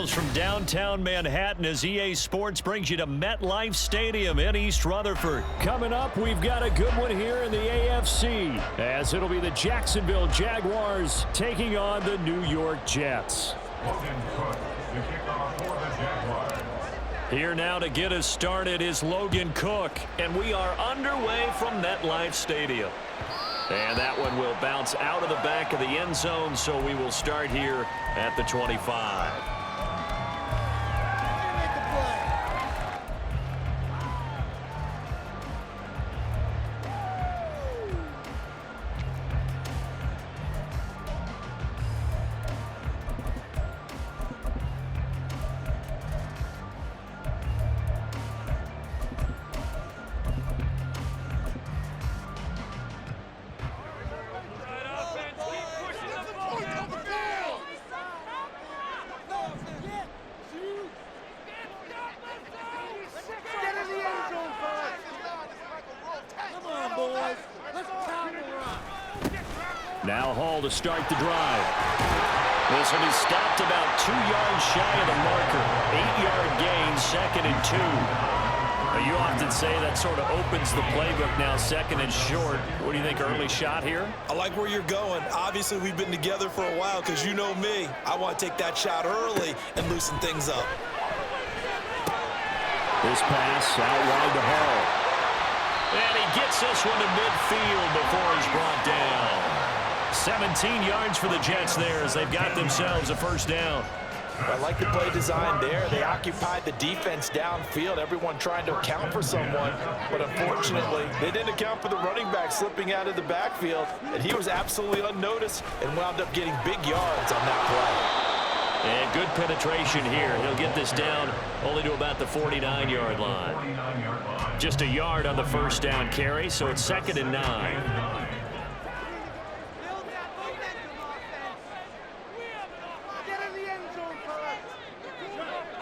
Greetings from downtown Manhattan as EA Sports brings you to MetLife Stadium in East Rutherford. Coming up, we've got a good one here in the AFC, as it'll be the Jacksonville Jaguars taking on the New York Jets. Here now to get us started is Logan Cook, and we are underway from MetLife Stadium. And that one will bounce out of the back of the end zone, so we will start here at the 25. Now Hall to start the drive. This will be stopped about 2 yards shy of the marker. 8-yard gain, 2nd and 2. Now, you often say that sort of opens the playbook now, 2nd and short. What do you think, early shot here? I like where you're going. Obviously, we've been together for a while because you know me. I want to take that shot early and loosen things up. This pass out wide to Hall. And he gets this one to midfield before he's brought down. 17 yards for the Jets there as they've got themselves a first down. I like the play design there. They occupied the defense downfield, everyone trying to account for someone. But unfortunately, they didn't account for the running back slipping out of the backfield. And he was absolutely unnoticed and wound up getting big yards on that play. And good penetration here. He'll get this down only to about the 49-yard line. Just a yard on the first down carry, so it's 2nd and 9.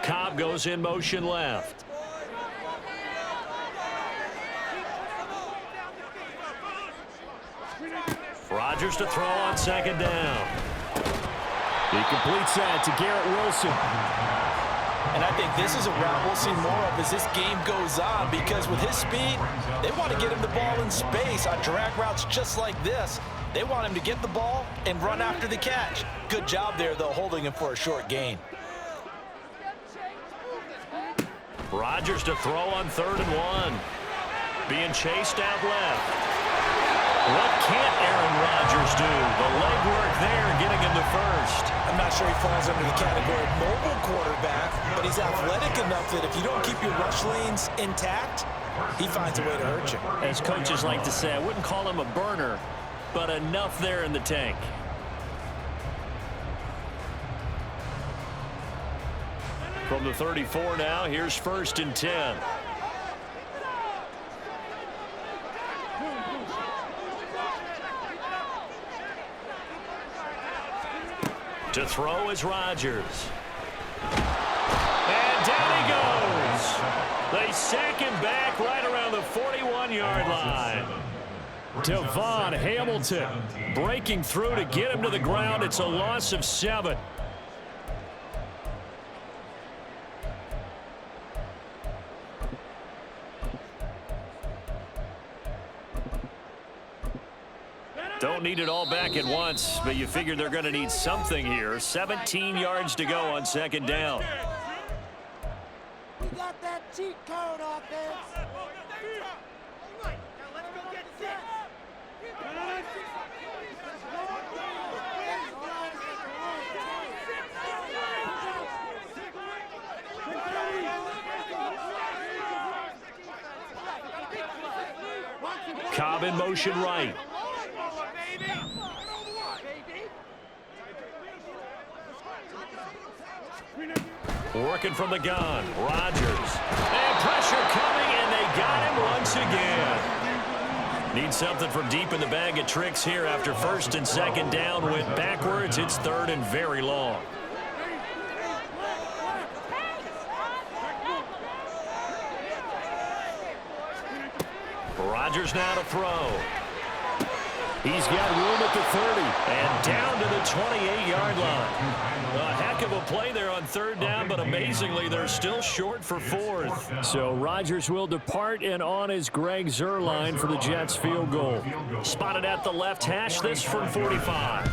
Cobb goes in motion left. Rodgers to throw on 2nd down. He completes that to Garrett Wilson. And I think this is a route we'll see more of as this game goes on, because with his speed, they want to get him the ball in space on drag routes just like this. They want him to get the ball and run after the catch. Good job there, though, holding him for a short gain. Rodgers to throw on 3rd and 1. Being chased out left. What can't Aaron Rodgers do? The legwork there getting him to first. I'm not sure he falls under the category of mobile quarterback, but he's athletic enough that if you don't keep your rush lanes intact, he finds a way to hurt you. As coaches like to say, I wouldn't call him a burner, but enough there in the tank. From the 34 now, here's 1st and 10. To throw is Rodgers. And down he goes. They sack him back right around the 41-yard line. Devon Hamilton breaking through to get him to the ground. It's a loss of 7. Don't need it all back at once, but you figure they're going to need something here. 17 yards to go on 2nd down. We got that cheat code offense. Cobb in motion right. Working from the gun, Rodgers. And pressure coming, and they got him once again. Need something from deep in the bag of tricks here after 1st and 2nd down. Went backwards. It's 3rd and very long. Rodgers now to throw. He's got room at the 30 and down to the 28-yard line. A heck of a play there on third down, but amazingly, they're still short for fourth. So Rodgers will depart, and on is Greg Zuerlein for the Jets field goal. Spotted at the left hash, this from 45.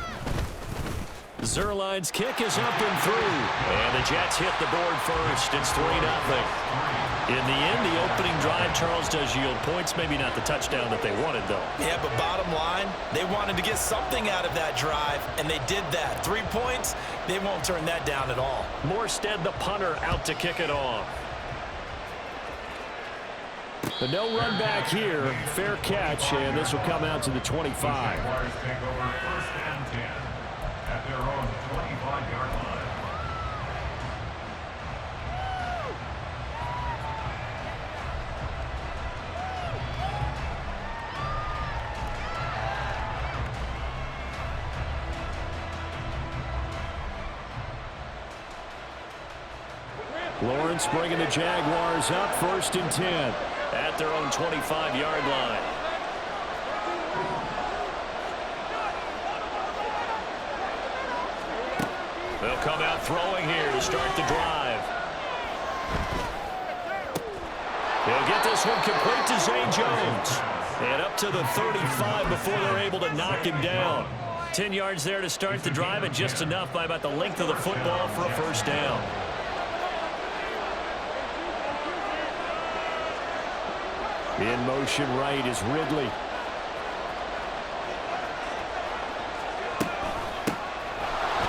Zuerlein's kick is up and through, and the Jets hit the board first. It's 3-0. In the end, the opening drive, Charles, does yield points. Maybe not the touchdown that they wanted, though. Yeah, but bottom line, they wanted to get something out of that drive, and they did that. 3 points, they won't turn that down at all. Morstead, the punter, out to kick it off. The no run back here, fair catch, and this will come out to the 25. At their own 25-yard line. Lawrence bringing the Jaguars up, 1st and 10 at their own 25-yard line. They'll come out throwing here to start the drive. He'll get this one complete to Zay Jones. And up to the 35 before they're able to knock him down. 10 yards there to start the drive, and just enough by about the length of the football for a first down. In motion right is Ridley.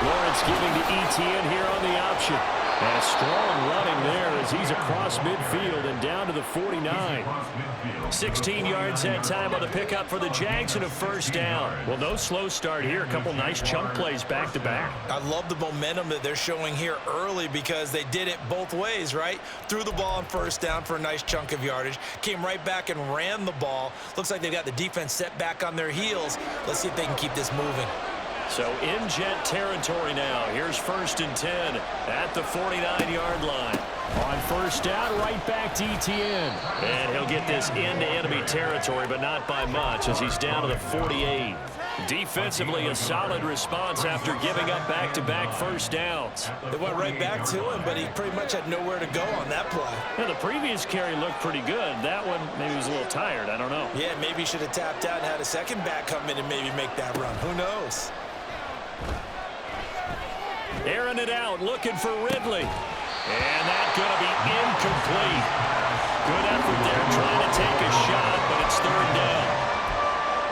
Lawrence giving to ETN here on the option. And a strong running there as he's across midfield and down to the 49. 16 yards that time on the pickup for the Jags and a first down. Well, no slow start here. A couple nice chunk plays back-to-back. I love the momentum that they're showing here early because they did it both ways, right? Threw the ball on first down for a nice chunk of yardage. Came right back and ran the ball. Looks like they've got the defense set back on their heels. Let's see if they can keep this moving. So in Jet territory now. Here's 1st and 10 at the 49-yard line. On first down, right back to ETN. And he'll get this into enemy territory, but not by much as he's down to the 48. Defensively, a solid response after giving up back-to-back first downs. They went right back to him, but he pretty much had nowhere to go on that play. Yeah, the previous carry looked pretty good. That one, maybe he was a little tired. I don't know. Yeah, maybe he should have tapped out and had a second back come in and maybe make that run. Who knows? Airing it out, looking for Ridley. And that's going to be incomplete. Good effort there, trying to take a shot, but it's third down.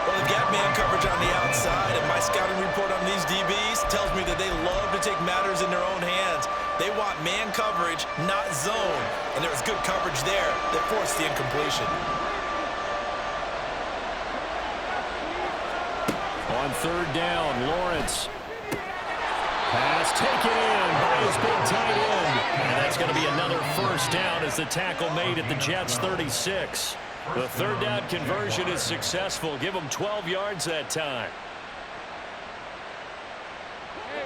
Well, they've got man coverage on the outside, and my scouting report on these DBs tells me that they love to take matters in their own hands. They want man coverage, not zone. And there was good coverage there that forced the incompletion. On third down, Lawrence. Pass taken in by his big tight end. And that's going to be another first down as the tackle made at the Jets' 36. The third down conversion is successful. Give them 12 yards that time.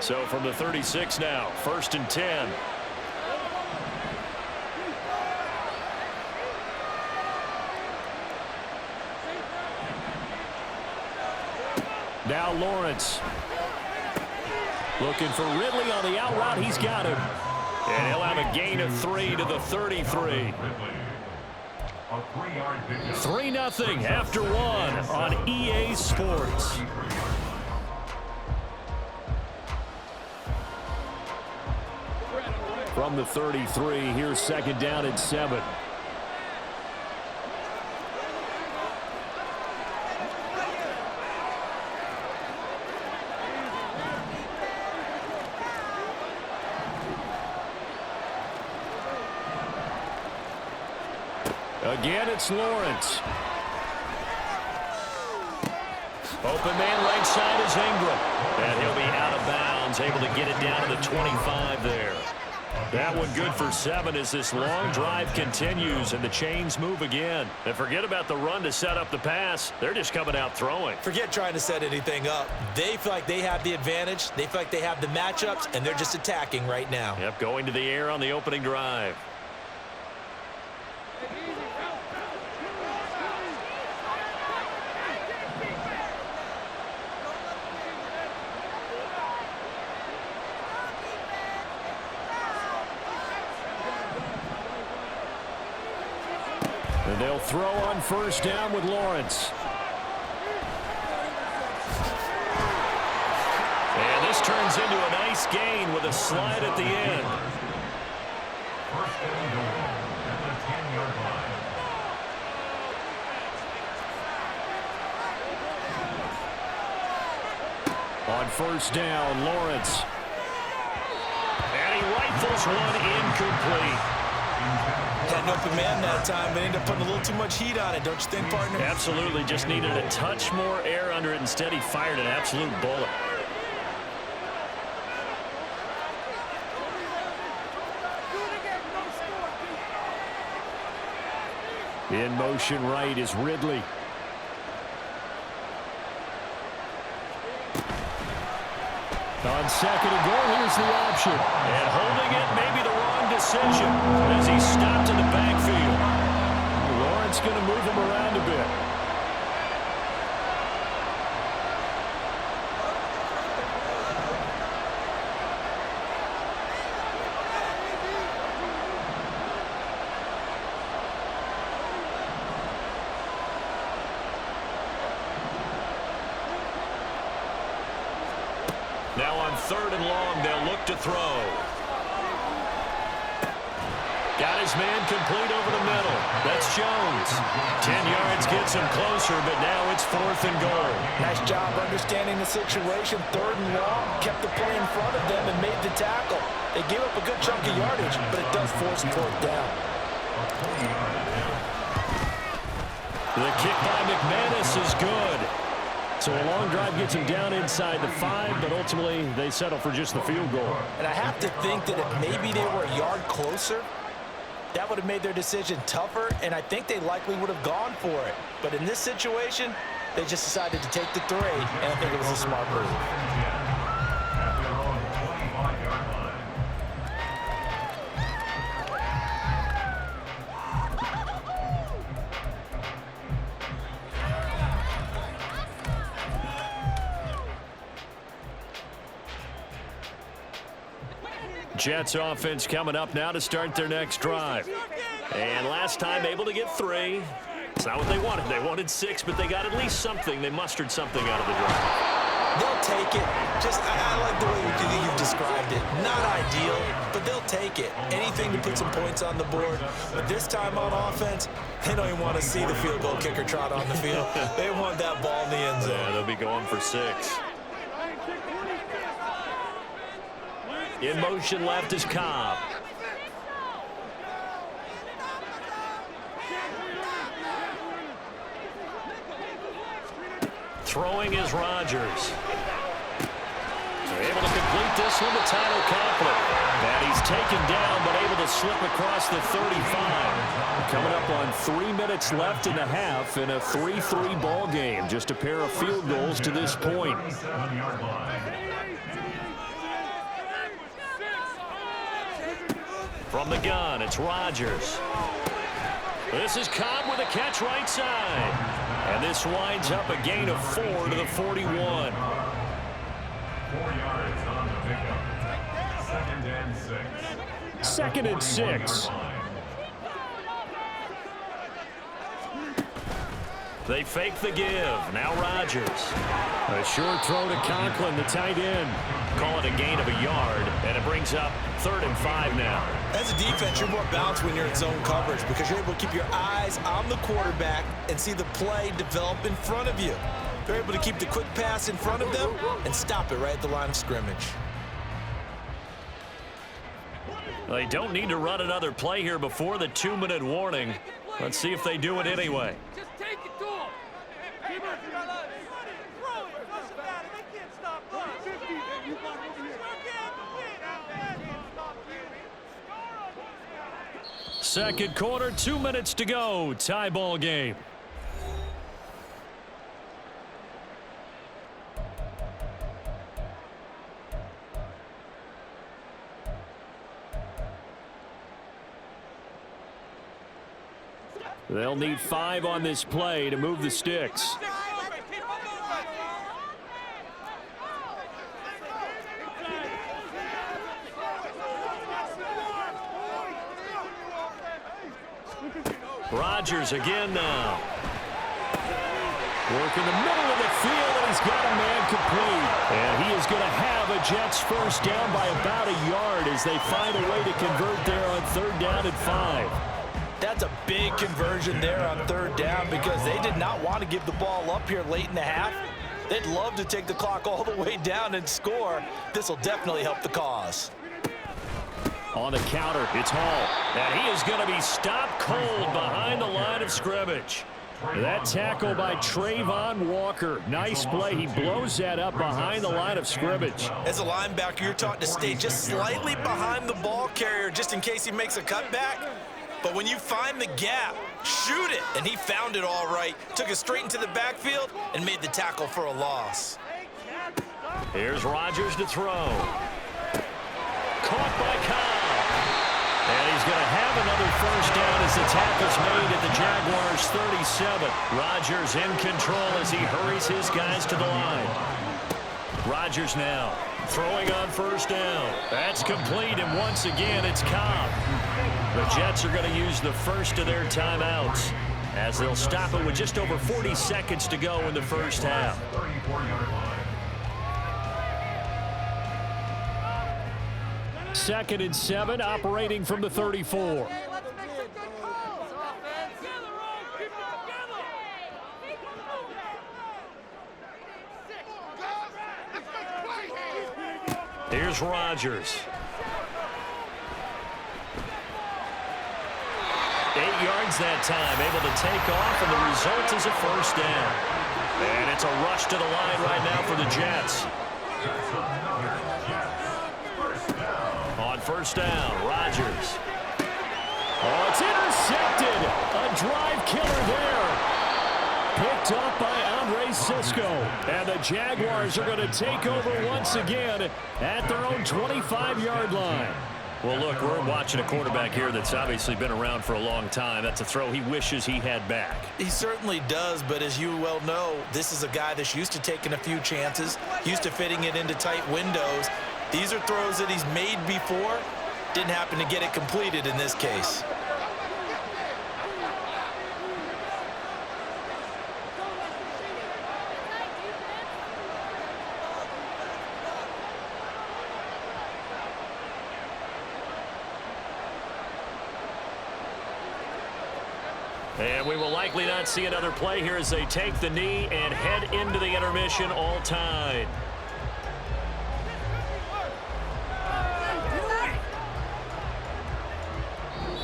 So from the 36 now, 1st and 10. Now Lawrence. Looking for Ridley on the out route. He's got him. And he'll have a gain of 3 to the 33. 3-0 after 1 on EA Sports. From the 33, here's 2nd down and 7. Again, it's Lawrence. Open man right side is Ingram. And he'll be out of bounds, able to get it down to the 25 there. That one good for 7 as this long drive continues and the chains move again. And forget about the run to set up the pass. They're just coming out throwing. Forget trying to set anything up. They feel like they have the advantage. They feel like they have the matchups, and they're just attacking right now. Yep, going to the air on the opening drive. And they'll throw on first down with Lawrence. And this turns into a nice gain with a slide at the end. First and goal at the 10-yard line. On first down, Lawrence. And he rifles one incomplete. Had an open man that time, but ended up putting a little too much heat on it, don't you think, partner? Absolutely, just needed a touch more air under it. Instead, he fired an absolute bullet. In motion right is Ridley. On second and goal, here's the option. And holding it may be the wrong decision as he's stopped in the backfield. Lawrence going to move him around a bit. Now on third and long, they'll look to throw. Got his man complete over the middle. That's Jones. 10 yards gets him closer, but now it's fourth and goal. Nice job understanding the situation. Third and long, kept the play in front of them and made the tackle. They gave up a good chunk of yardage, but it does force fourth down. The kick by McManus is good. So a long drive gets him down inside the 5, but ultimately they settle for just the field goal. And I have to think that if maybe they were a yard closer, that would have made their decision tougher, and I think they likely would have gone for it. But in this situation, they just decided to take the 3, and I think it was a smart move. At their own 25-yard line. Jets offense coming up now to start their next drive. And last time able to get 3. It's not what they wanted. They wanted 6, but they got at least something. They mustered something out of the drive. They'll take it. I like the way you've described it. Not ideal, but they'll take it. Anything to put some points on the board. But this time on offense, they don't even want to see the field goal kicker trot on the field. They want that ball in the end zone. Yeah, they'll be going for 6. In motion left is Cobb. Throwing is Rodgers. They're able to complete this one to Tyler Conklin. And he's taken down, but able to slip across the 35. Coming up on 3 minutes left in the half in a 3-3 ball game. Just a pair of field goals to this point. 37-yard line. From the gun, it's Rodgers. This is Cobb with a catch right side. And this winds up a gain of 4 to the 41. 4 yards on the pickup. Second and 6. 2nd and 6. They fake the give. Now Rodgers. A short throw to Conklin, the tight end. Call it a gain of a yard, and it brings up 3rd and 5 now. As a defense, you're more balanced when you're in zone coverage because you're able to keep your eyes on the quarterback and see the play develop in front of you. They're able to keep the quick pass in front of them and stop it right at the line of scrimmage. They don't need to run another play here before the 2-minute warning. Let's see if they do it anyway. Just take it to him. Keep it. Throw it. Doesn't matter. They can't stop us. 50. You got over here. Second quarter, 2 minutes to go. Tie ball game. They'll need 5 on this play to move the sticks. Rodgers again now. Work in the middle of the field, and he's got a man complete. And he is going to have a Jets first down by about a yard as they find a way to convert there on 3rd down and 5. That's a big conversion there on 3rd down because they did not want to give the ball up here late in the half. They'd love to take the clock all the way down and score. This will definitely help the cause. On the counter, it's Hall. And he is going to be stopped cold behind the line of scrimmage. That tackle by Trayvon Walker. Nice play. He blows that up behind the line of scrimmage. As a linebacker, you're taught to stay just slightly behind the ball carrier just in case he makes a cutback. But when you find the gap, shoot it. And he found it all right. Took it straight into the backfield and made the tackle for a loss. Here's Rodgers to throw. Caught by Cobb. And he's going to have another first down as the tackle's made at the Jaguars' 37. Rodgers in control as he hurries his guys to the line. Rodgers now throwing on first down. That's complete, and once again, it's Cobb. The Jets are going to use the first of their timeouts as they'll stop it with just over 40 seconds to go in the first half. 2nd and 7, operating from the 34. Here's Rodgers. 8 yards that time, able to take off, and the result is a first down. And it's a rush to the line right now for the Jets. On first down, Rodgers. Oh, it's intercepted. A drive killer there. Picked up by Andre Cisco. And the Jaguars are going to take over once again at their own 25-yard line. Well, look, we're watching a quarterback here that's obviously been around for a long time. That's a throw he wishes he had back. He certainly does, but as you well know, this is a guy that's used to taking a few chances, used to fitting it into tight windows. These are throws that he's made before. Didn't happen to get it completed in this case. And we will likely not see another play here as they take the knee and head into the intermission all tied.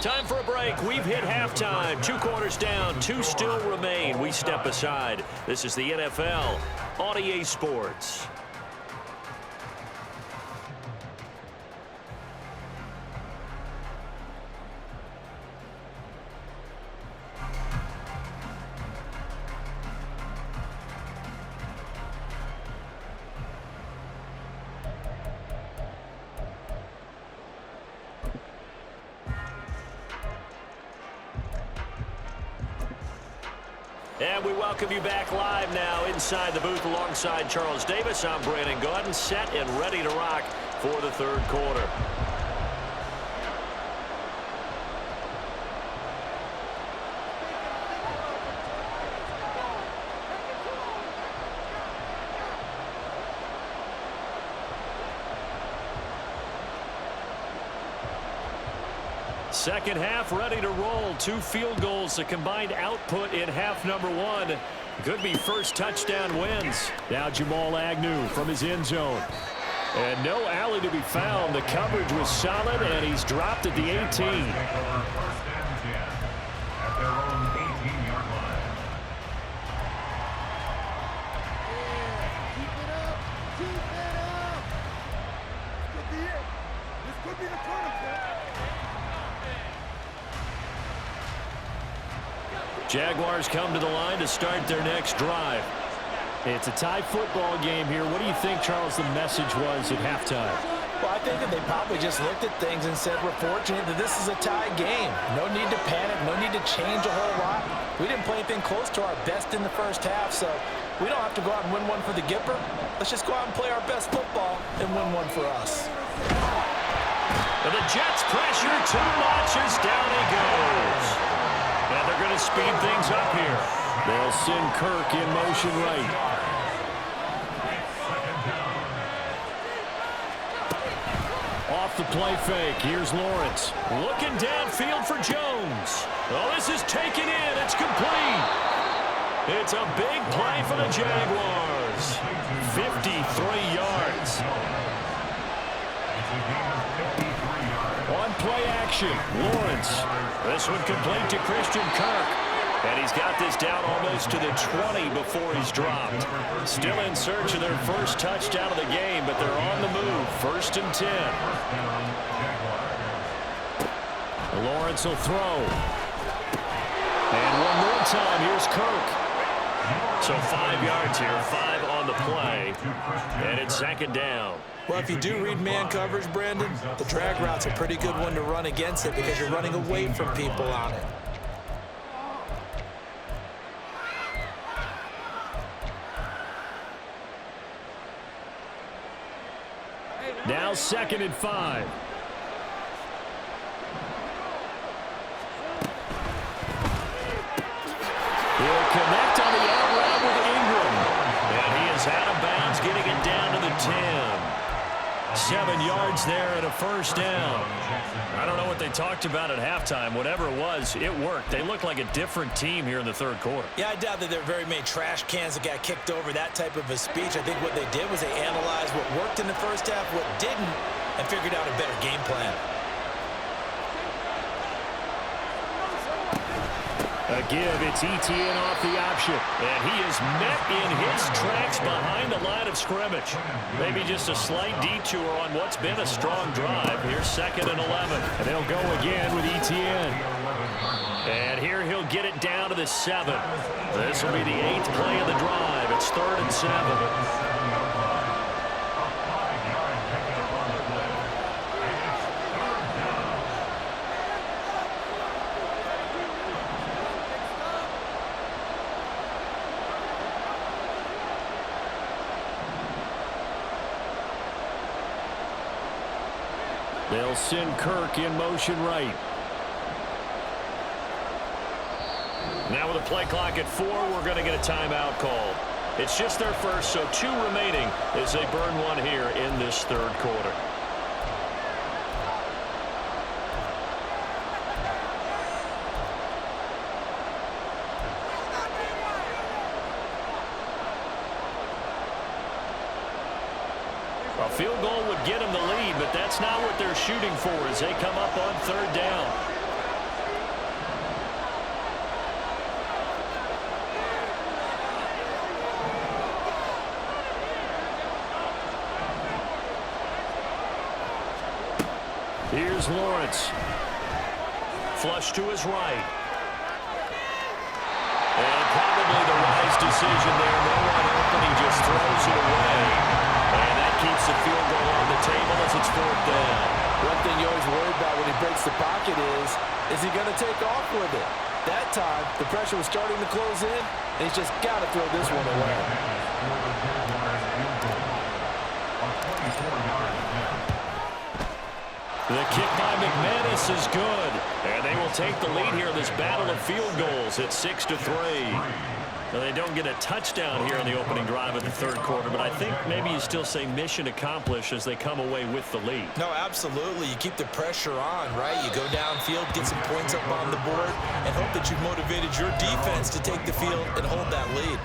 Time for a break. We've hit halftime. 2 quarters down, 2 still remain. We step aside. This is the NFL on EA Sports. And we welcome you back live now inside the booth alongside Charles Davis. I'm Brandon Gaudin, set and ready to rock for the 3rd quarter. Second half ready to roll. 2 field goals, a combined output in half number 1. Could be first touchdown wins. Now Jamal Agnew from his end zone. And no alley to be found. The coverage was solid, and he's dropped at the 18. First and 10 at their own 18-yard line. Keep it up. Keep it up. This could be it. This could be the turning point. Jaguars come to the line to start their next drive. It's a tie football game here. What do you think, Charles, the message was at halftime? Well, I think that they probably just looked at things and said, we're fortunate that this is a tie game. No need to panic, no need to change a whole lot. We didn't play anything close to our best in the first half, so we don't have to go out and win one for the Gipper. Let's just go out and play our best football and win one for us. And the Jets pressure too much as down he goes. And they're going to speed things up here. They'll send Kirk in motion right. Off the play fake. Here's Lawrence. Looking downfield for Jones. Oh, this is taken in. It's complete. It's a big play for the Jaguars. 53 yards. On play action, Lawrence. This one complete to Christian Kirk. And he's got this down almost to the 20 before he's dropped. Still in search of their first touchdown of the game, but they're on the move. 1st and 10. Lawrence will throw. And one more time, here's Kirk. So 5 yards here, 5 on the play. And it's 2nd down. Well, if you do read man coverage, Brandon, the drag route's a pretty good one to run against it because you're running away from people on it. Now 2nd and 5. He'll connect on the out route with Ingram. And he is out of bounds, getting it down to the 10. 7 yards there and a 1st down. I don't know what they talked about at halftime. Whatever it was, it worked. They look like a different team here in the 3rd quarter. Yeah, I doubt that there are very many trash cans that got kicked over, that type of a speech. I think what they did was they analyzed what worked in the first half, what didn't, and figured out a better game plan. A give, it's Etienne off the option. And he is met in his tracks behind the line of scrimmage. Maybe just a slight detour on what's been a strong drive. Here's 2nd and 11. And they'll go again with Etienne. And here he'll get it down to the 7. This will be the 8th play of the drive. It's 3rd and 7. They'll send Kirk in motion right. Now with a play clock at 4, we're going to get a timeout called. It's just their first, so 2 remaining as they burn one here in this 3rd quarter. A field goal would get them the lead, but that's not what they're shooting for as they come up on 3rd down. Here's Lawrence. Flush to his right. And probably the wise decision there. No one open, he just throws it away. And that keeps the field goal on the table as it's 4th down. One thing you always worry about when he breaks the pocket is he going to take off with it? That time, the pressure was starting to close in, and he's just got to throw this one away. The kick by McManus is good. And they will take the lead here in this battle of field goals at 6-3. Now, they don't get a touchdown here in the opening drive of the 3rd quarter, but I think maybe you still say mission accomplished as they come away with the lead. No, absolutely. You keep the pressure on, right? You go downfield, get some points up on the board, and hope that you've motivated your defense to take the field and hold that lead.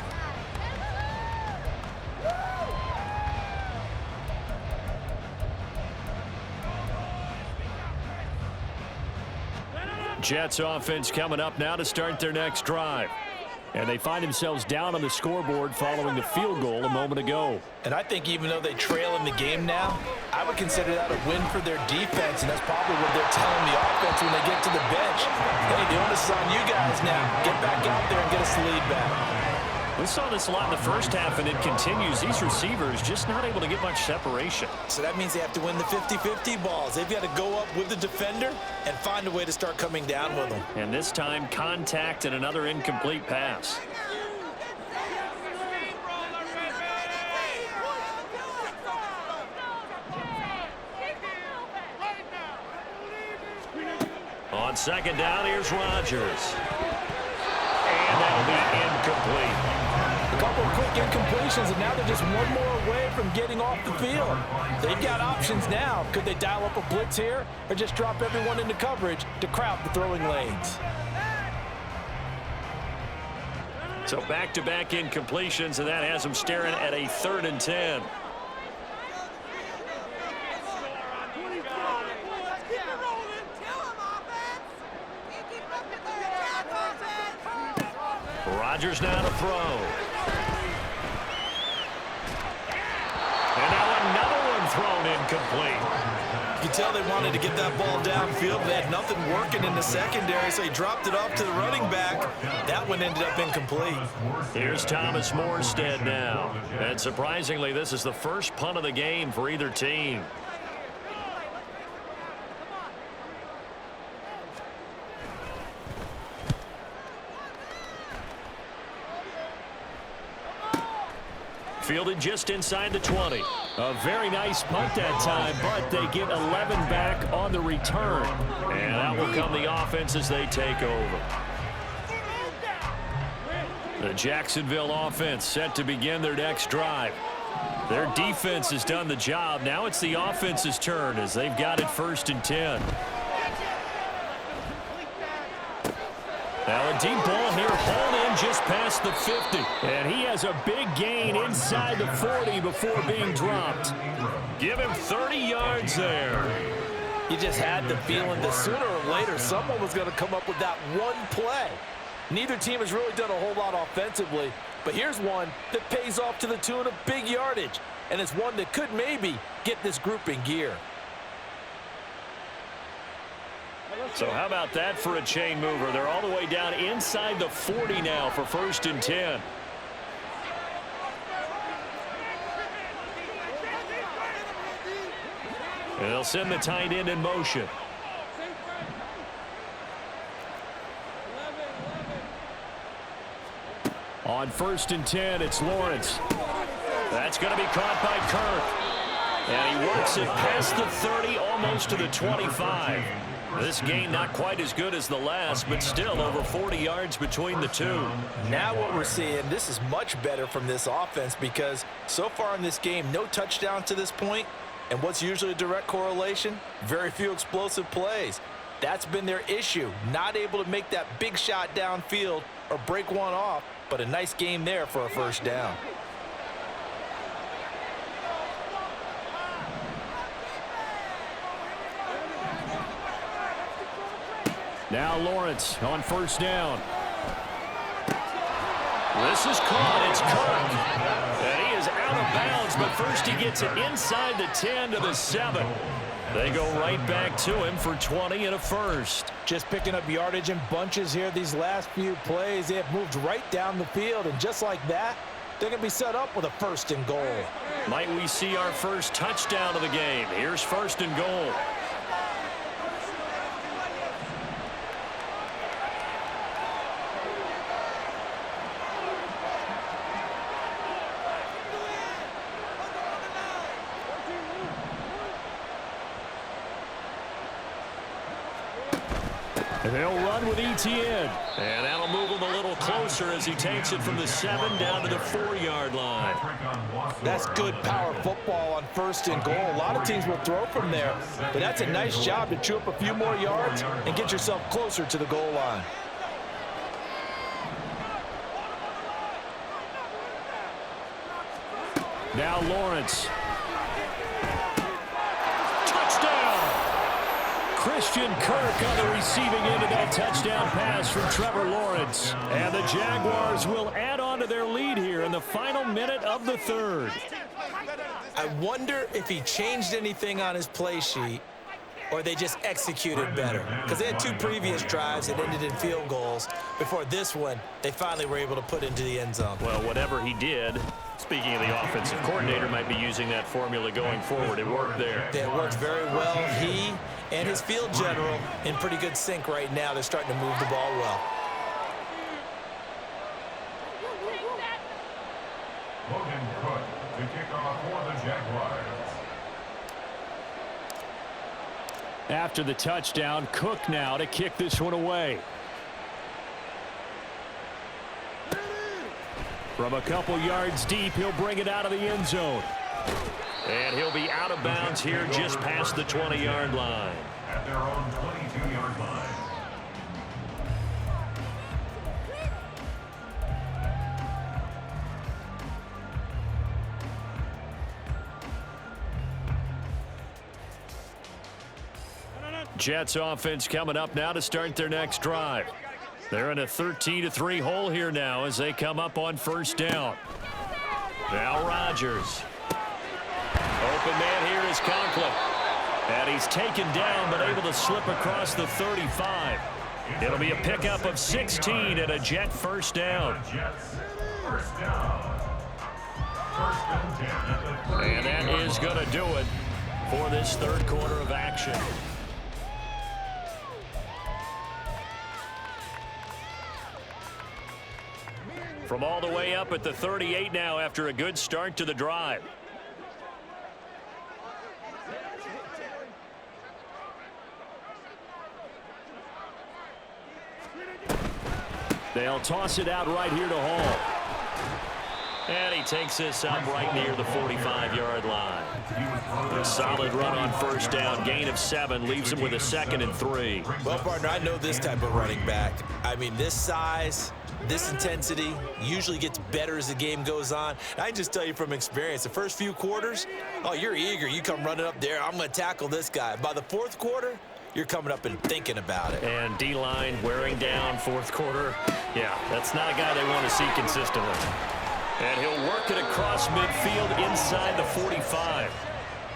Jets offense coming up now to start their next drive. And they find themselves down on the scoreboard following the field goal a moment ago. And I think even though they trail in the game now, I would consider that a win for their defense, and that's probably what they're telling the offense when they get to the bench. Hey, the onus is on you guys now. Get back out there and get us the lead back. We saw this a lot in the first half, and it continues. These receivers just not able to get much separation. So that means they have to win the 50-50 balls. They've got to go up with the defender and find a way to start coming down with them. And this time, contact and another incomplete pass. On second down, here's Rodgers. And that'll be incomplete. A couple of quick incompletions, and now they're just one more away from getting off the field. They've got options now. Could they dial up a blitz here or just drop everyone into coverage to crowd the throwing lanes? So back-to-back incompletions, and that has them staring at a 3rd and 10. Rodgers now to throw. And now another one thrown incomplete. You can tell they wanted to get that ball downfield. They had nothing working in the secondary, so he dropped it off to the running back. That one ended up incomplete. Here's Thomas Morstead now. And surprisingly, this is the first punt of the game for either team. Fielded just inside the 20. A very nice punt that time, but they get 11 back on the return. And out will come the offense as they take over. The Jacksonville offense set to begin their next drive. Their defense has done the job. Now it's the offense's turn as they've got it 1st and 10. Now a deep ball here, hauled in just past the 50. And he has a big gain inside the 40 before being dropped. Give him 30 yards there. You just had the feeling that sooner or later someone was going to come up with that one play. Neither team has really done a whole lot offensively, but here's one that pays off to the tune of big yardage. And it's one that could maybe get this group in gear. So how about that for a chain mover? They're all the way down inside the 40 now for 1st and 10. And they'll send the tight end in motion. On 1st and 10, it's Lawrence. That's going to be caught by Kirk. And he works it past the 30, almost to the 25. This game not quite as good as the last, but still over 40 yards between the two. Now what we're seeing, this is much better from this offense because so far in this game, no touchdown to this point. And what's usually a direct correlation? Very few explosive plays. That's been their issue. Not able to make that big shot downfield or break one off, but a nice game there for a 1st down. Now Lawrence on 1st down. This is caught. It's Kirk. And he is out of bounds, but first he gets it inside the 10 to the 7. They go right back to him for 20 and a 1st. Just picking up yardage in bunches here these last few plays. They have moved right down the field, and just like that, they're going to be set up with a 1st and goal. Might we see our first touchdown of the game? Here's 1st and goal. They'll run with Etienne. And that'll move him a little closer as he takes it from the 7 down to the 4-yard line. That's good power football on 1st and goal. A lot of teams will throw from there, but that's a nice job to chew up a few more yards and get yourself closer to the goal line. Now Lawrence. Christian Kirk on the receiving end of that touchdown pass from Trevor Lawrence. And the Jaguars will add on to their lead here in the final minute of the 3rd. I wonder if he changed anything on his play sheet or they just executed better. Because they had 2 previous drives that ended in field goals. Before this one, they finally were able to put into the end zone. Well, whatever he did, speaking of the offensive coordinator, might be using that formula going forward. It worked there. It worked very well. He and his field general in pretty good sync right now. They're starting to move the ball well. Logan Cook to kick off for the Jaguars. After the touchdown, Cook now to kick this one away. From a couple yards deep, he'll bring it out of the end zone. And he'll be out of bounds here just past the 20-yard line. At their own 22-yard line. Jets offense coming up now to start their next drive. They're in a 13-3 hole here now as they come up on first down. Now Rodgers. Open man here is Conklin. And he's taken down but able to slip across the 35. It'll be a pickup of 16 and a Jet first down. Jets, first down. First and 10 at the 30. And that is going to do it for this third quarter of action. From all the way up at the 38 now after a good start to the drive. They'll toss it out right here to Hall. And he takes this up right near the 45-yard line. A solid run on first down. Gain of 7 leaves him with a 2nd and 3. Well, partner, I know this type of running back. I mean, this size, this intensity usually gets better as the game goes on. I can just tell you from experience, the first few quarters, oh, you're eager. You come running up there, I'm going to tackle this guy. By the fourth quarter, you're coming up and thinking about it. And D-line wearing down fourth quarter. Yeah, that's not a guy they want to see consistently. And he'll work it across midfield inside the 45.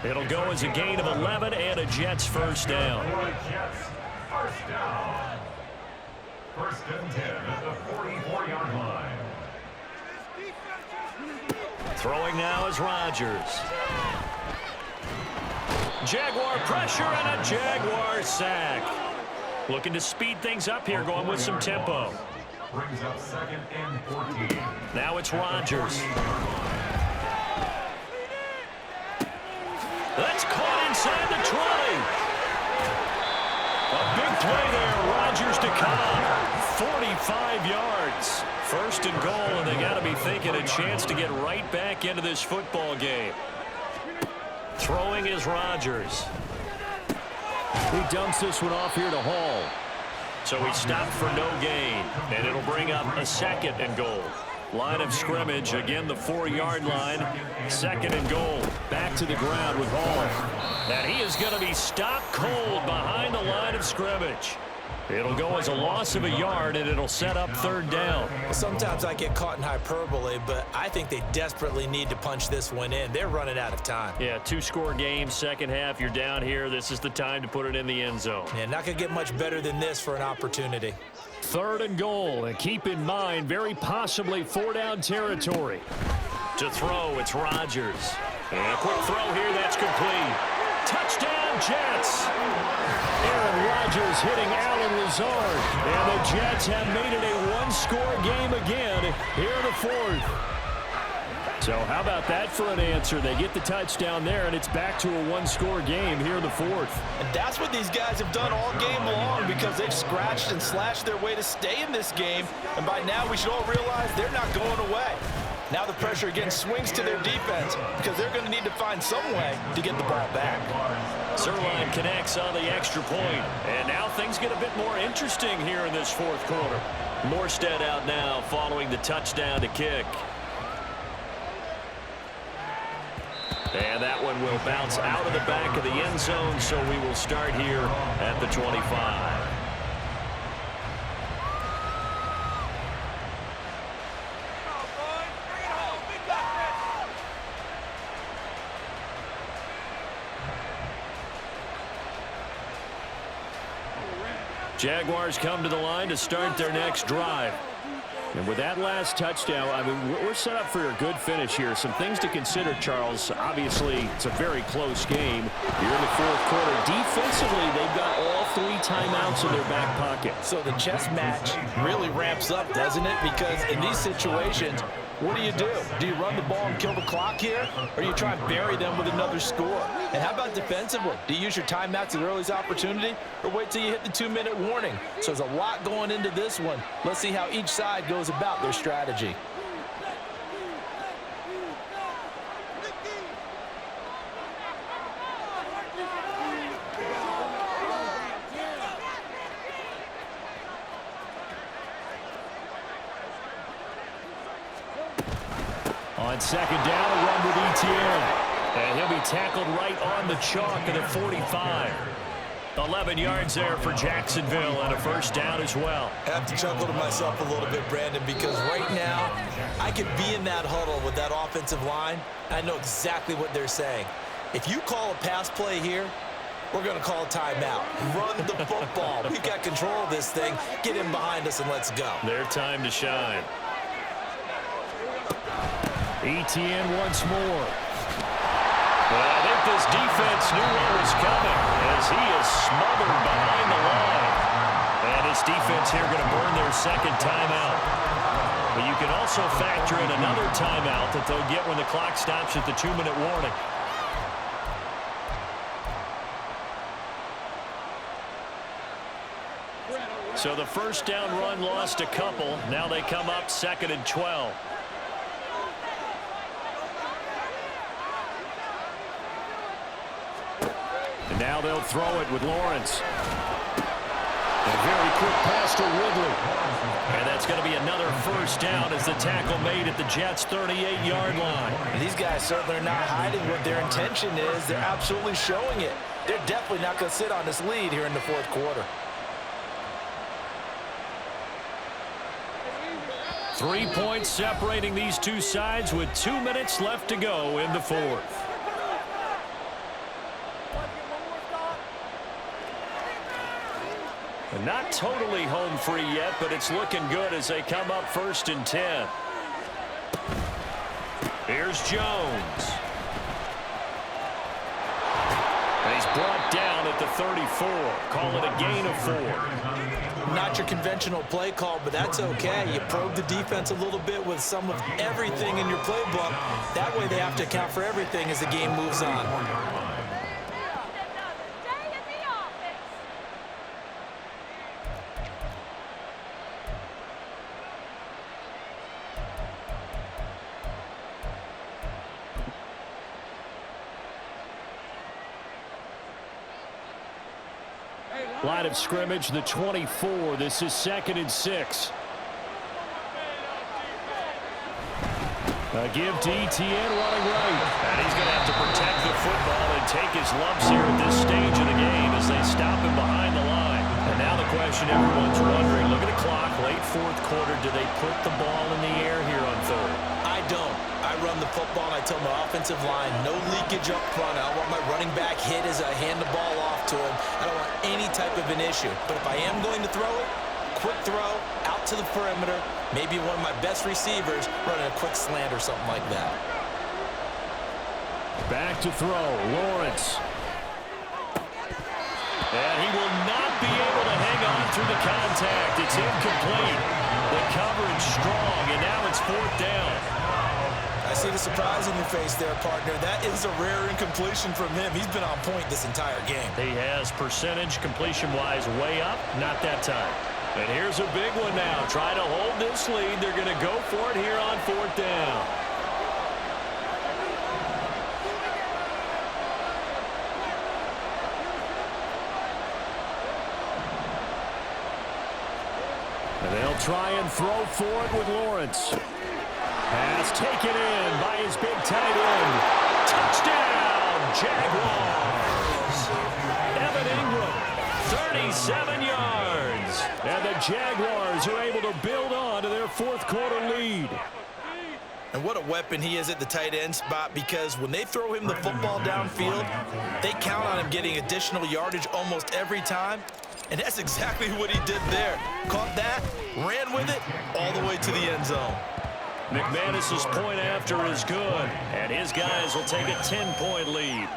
It'll go as a gain of 11 and a Jets first down. Jets, first down. First and 10 at the 44-yard line. Throwing now is Rodgers. Jaguar pressure and a Jaguar sack. Looking to speed things up here, going with some tempo. Brings up 2nd and 14. Now it's Rodgers. That's caught inside the 20. A big play there. Rodgers to Cobb. 45 yards. First and goal, and they got to be thinking a chance to get right back into this football game. Throwing is Rodgers. He dumps this one off here to Hall. So he stopped for no gain, and it'll bring up a 2nd and goal. Line of scrimmage, again the 4-yard line. 2nd and goal. Back to the ground with Hall. And he is going to be stopped cold behind the line of scrimmage. It'll go as a loss of a yard, and it'll set up third down. Sometimes I get caught in hyperbole, but I think they desperately need to punch this one in. They're running out of time. Yeah, 2-score game, second half. You're down here. This is the time to put it in the end zone. Yeah, not going to get much better than this for an opportunity. 3rd and goal, and keep in mind, very possibly 4-down territory. To throw, it's Rodgers. And a quick throw here, that's complete. Touchdown, Jets! Aaron Rodgers hitting Allen Lazard. And the Jets have made it a 1-score game again here in the 4th. So how about that for an answer? They get the touchdown there, and it's back to a 1-score game here in the 4th. And that's what these guys have done all game long because they've scratched and slashed their way to stay in this game. And by now we should all realize they're not going away. Now the pressure again swings to their defense because they're going to need to find some way to get the ball back. Zerline connects on the extra point. And now things get a bit more interesting here in this 4th quarter. Morstead out now following the touchdown to kick. And that one will bounce out of the back of the end zone, so we will start here at the 25. Jaguars come to the line to start their next drive. And with that last touchdown, I mean, we're set up for a good finish here. Some things to consider, Charles. Obviously, it's a very close game here in the 4th quarter. Defensively, they've got all 3 timeouts in their back pocket. So the chess match really ramps up, doesn't it? Because in these situations, What do? Do you run the ball and kill the clock here, or do you try and bury them with another score? And how about defensively? Do you use your timeouts at the earliest opportunity, or wait till you hit the 2-minute warning? So there's a lot going into this one. Let's see how each side goes about their strategy. On second down, a run with Etienne. And he'll be tackled right on the chalk at the 45. 11 yards there for Jacksonville and a first down as well. I have to chuckle to myself a little bit, Brandon, because right now I could be in that huddle with that offensive line. I know exactly what they're saying. If you call a pass play here, we're going to call a timeout. Run the football. We've got control of this thing. Get in behind us and let's go. Their time to shine. Etienne once more. But I think this defense knew what was coming as he is smothered behind the line. And this defense here going to burn their second timeout. But you can also factor in another timeout that they'll get when the clock stops at the 2-minute warning. So the first down run lost a couple. Now they come up 2nd and 12. And now they'll throw it with Lawrence. A very quick pass to Ridley. And that's going to be another first down as the tackle made at the Jets' 38-yard line. And these guys certainly are not hiding what their intention is. They're absolutely showing it. They're definitely not going to sit on this lead here in the fourth quarter. 3 points separating these two sides with 2 minutes left to go in the fourth. And not totally home free yet, but it's looking good as they come up 1st and 10. Here's Jones. And he's brought down at the 34. Call it a gain of 4. Not your conventional play call, but that's okay. You probe the defense a little bit with some of everything in your playbook. That way they have to account for everything as the game moves on. Line of scrimmage, the 24. This is 2nd and 6. A give to Etienne running right. And he's going to have to protect the football and take his lumps here at this stage of the game as they stop him behind the line. And now the question everyone's wondering, look at the clock, late fourth quarter, do they put the ball in the air here on 3rd? I don't. I run the football and I tell my offensive line, no leakage up front. I don't want my running back hit as I hand the ball off to him. I don't want any type of an issue. But if I am going to throw it, quick throw, out to the perimeter, maybe one of my best receivers running a quick slant or something like that. Back to throw, Lawrence. And he will not be able to hang on through the contact. It's incomplete. The coverage strong, and now it's 4th down. I see the surprise in your face there, partner. That is a rare incompletion from him. He's been on point this entire game. He has percentage completion-wise way up, not that time. And here's a big one now. Try to hold this lead. They're going to go for it here on 4th down. And they'll try and throw for it with Lawrence. Pass taken in by his big tight end. Touchdown, Jaguars. Evan Ingram, 37 yards. And the Jaguars are able to build on to their fourth quarter lead. And what a weapon he is at the tight end spot, because when they throw him the football downfield, they count on him getting additional yardage almost every time. And that's exactly what he did there. Caught that, ran with it, all the way to the end zone. McManus's point after is good, and his guys will take a 10-point lead.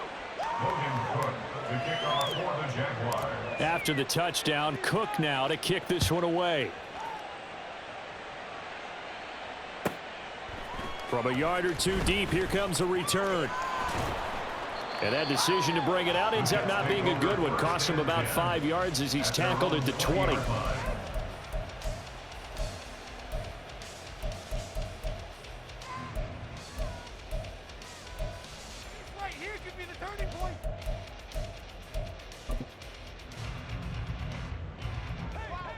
After the touchdown, Cook now to kick this one away. From a yard or two deep, here comes a return. And that decision to bring it out ends up not being a good one. Cost him about 5 yards as he's tackled at the 20. Right here could be the turning point.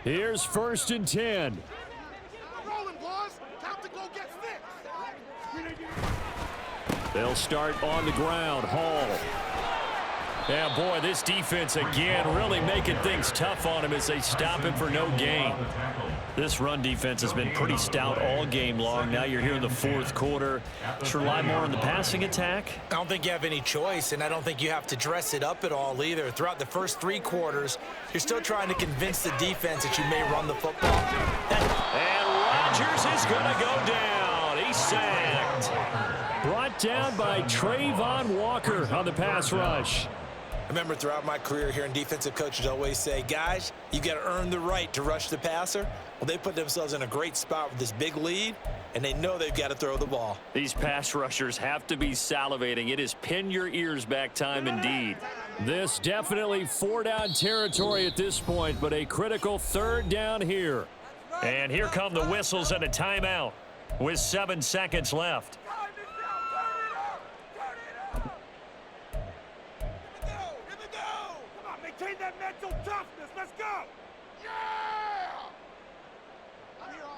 Here's 1st and 10. Rolling, boys. Time to go get fixed. They'll start on the ground. Hall. Yeah, boy, this defense again really making things tough on him as they stop him for no gain. This run defense has been pretty stout all game long. Now you're here in the 4th quarter. Should rely more on the passing attack. I don't think you have any choice, and I don't think you have to dress it up at all either. Throughout the first 3 quarters, you're still trying to convince the defense that you may run the football. And Rodgers is going to go down. He's sacked. Brought down by Trayvon Walker on the pass rush. I remember throughout my career hearing defensive coaches always say, guys, you got to earn the right to rush the passer. Well, they put themselves in a great spot with this big lead, and they know they've got to throw the ball. These pass rushers have to be salivating. It is pin your ears back time indeed. This definitely 4-down territory at this point, but a critical 3rd down here. And here come the whistles and a timeout with 7 seconds left. Maintain that mental toughness. Let's go. Yeah!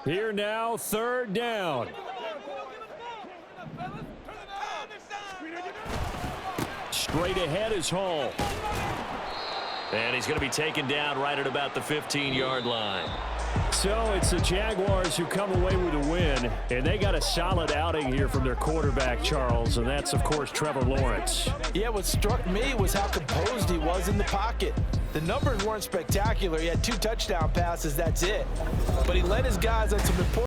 Here now, 3rd down. Straight ahead is Hall. And he's going to be taken down right at about the 15-yard line. So it's the Jaguars who come away with a win, and they got a solid outing here from their quarterback, Charles, and that's, of course, Trevor Lawrence. Yeah, what struck me was how composed he was in the pocket. The numbers weren't spectacular. He had 2 touchdown passes, that's it. But he led his guys on some important